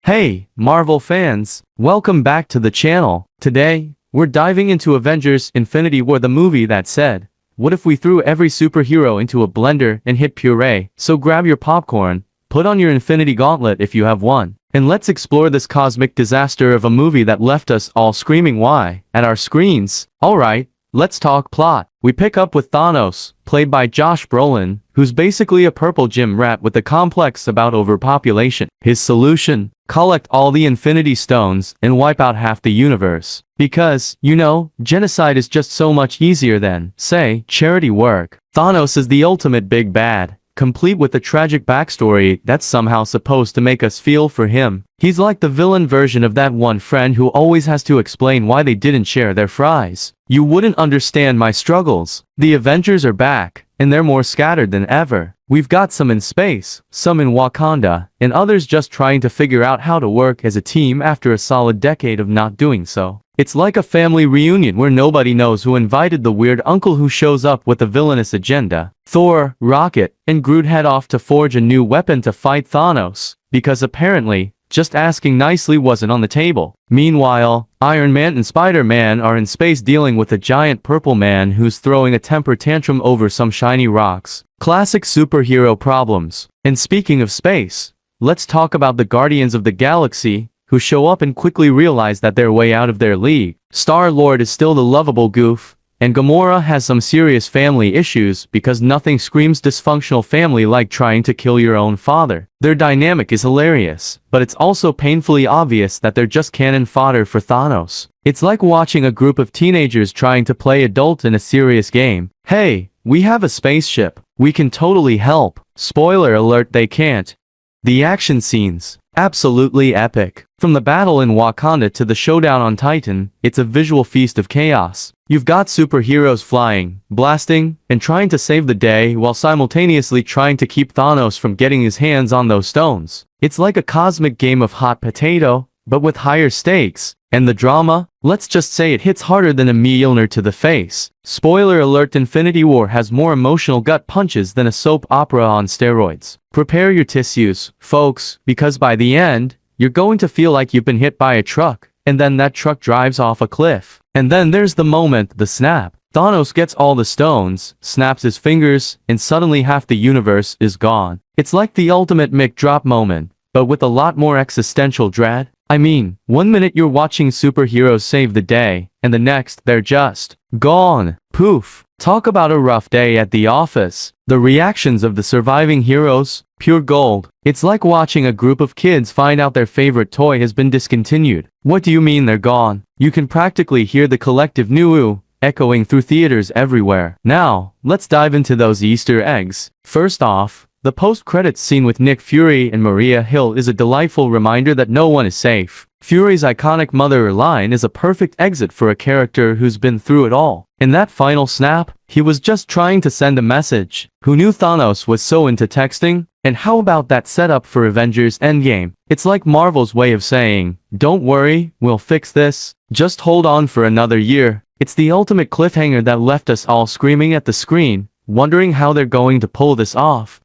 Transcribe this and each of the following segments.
Hey, Marvel fans, welcome back to the channel. Today, we're diving into Avengers Infinity War, the movie that said, what if we threw every superhero into a blender and hit puree? So grab your popcorn, put on your Infinity Gauntlet if you have one, and let's explore this cosmic disaster of a movie that left us all screaming why at our screens. Alright, let's talk plot. We pick up with Thanos, played by Josh Brolin, who's basically a purple gym rat with a complex about overpopulation. His solution? Collect all the Infinity Stones and wipe out half the universe. Because, you know, genocide is just so much easier than, say, charity work. Thanos is the ultimate big bad, complete with a tragic backstory that's somehow supposed to make us feel for him. He's like the villain version of that one friend who always has to explain why they didn't share their fries. You wouldn't understand my struggles. The Avengers are back, and they're more scattered than ever. We've got some in space, some in Wakanda, and others just trying to figure out how to work as a team after a solid decade of not doing so. It's like a family reunion where nobody knows who invited the weird uncle who shows up with a villainous agenda. Thor, Rocket, and Groot head off to forge a new weapon to fight Thanos, because apparently, just asking nicely wasn't on the table. Meanwhile, Iron Man and Spider-Man are in space dealing with a giant purple man who's throwing a temper tantrum over some shiny rocks. Classic superhero problems. And speaking of space, let's talk about the Guardians of the Galaxy, who show up and quickly realize that they're way out of their league. Star-Lord is still the lovable goof, and Gamora has some serious family issues because nothing screams dysfunctional family like trying to kill your own father. Their dynamic is hilarious, but it's also painfully obvious that they're just cannon fodder for Thanos. It's like watching a group of teenagers trying to play adult in a serious game. Hey, we have a spaceship. We can totally help. Spoiler alert, they can't. The action scenes. Absolutely epic. From the battle in Wakanda to the showdown on Titan, it's a visual feast of chaos. You've got superheroes flying, blasting, and trying to save the day while simultaneously trying to keep Thanos from getting his hands on those stones. It's like a cosmic game of hot potato, but with higher stakes. And the drama? Let's just say it hits harder than a Mjolnir to the face. Spoiler alert, Infinity War has more emotional gut punches than a soap opera on steroids. Prepare your tissues, folks, because by the end, you're going to feel like you've been hit by a truck, and then that truck drives off a cliff. And then there's the moment, the snap. Thanos gets all the stones, snaps his fingers, and suddenly half the universe is gone. It's like the ultimate mic drop moment, but with a lot more existential dread. I mean, one minute you're watching superheroes save the day, and the next, they're just gone. Poof. Talk about a rough day at the office. The reactions of the surviving heroes, pure gold. It's like watching a group of kids find out their favorite toy has been discontinued. What do you mean they're gone? You can practically hear the collective "new" echoing through theaters everywhere. Now, let's dive into those Easter eggs. First off, the post-credits scene with Nick Fury and Maria Hill is a delightful reminder that no one is safe. Fury's iconic mother line is a perfect exit for a character who's been through it all. In that final snap, he was just trying to send a message. Who knew Thanos was so into texting? And how about that setup for Avengers Endgame? It's like Marvel's way of saying, don't worry, we'll fix this. Just hold on for another year. It's the ultimate cliffhanger that left us all screaming at the screen, wondering how they're going to pull this off.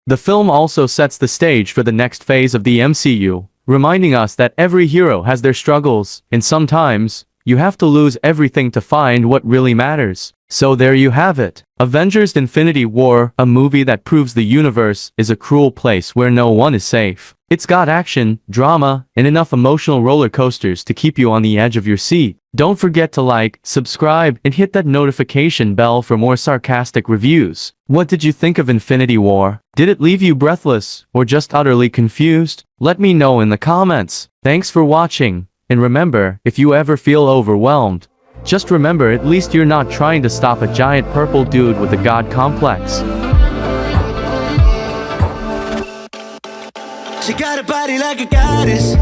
The film also sets the stage for the next phase of the MCU, reminding us that every hero has their struggles, and sometimes, you have to lose everything to find what really matters. So there you have it. Avengers Infinity War, a movie that proves the universe is a cruel place where no one is safe. It's got action, drama, and enough emotional roller coasters to keep you on the edge of your seat. Don't forget to like, subscribe, and hit that notification bell for more sarcastic reviews. What did you think of Infinity War? Did it leave you breathless, or just utterly confused? Let me know in the comments. Thanks for watching, and remember, if you ever feel overwhelmed, just remember at least you're not trying to stop a giant purple dude with a god complex. She got a body like a goddess.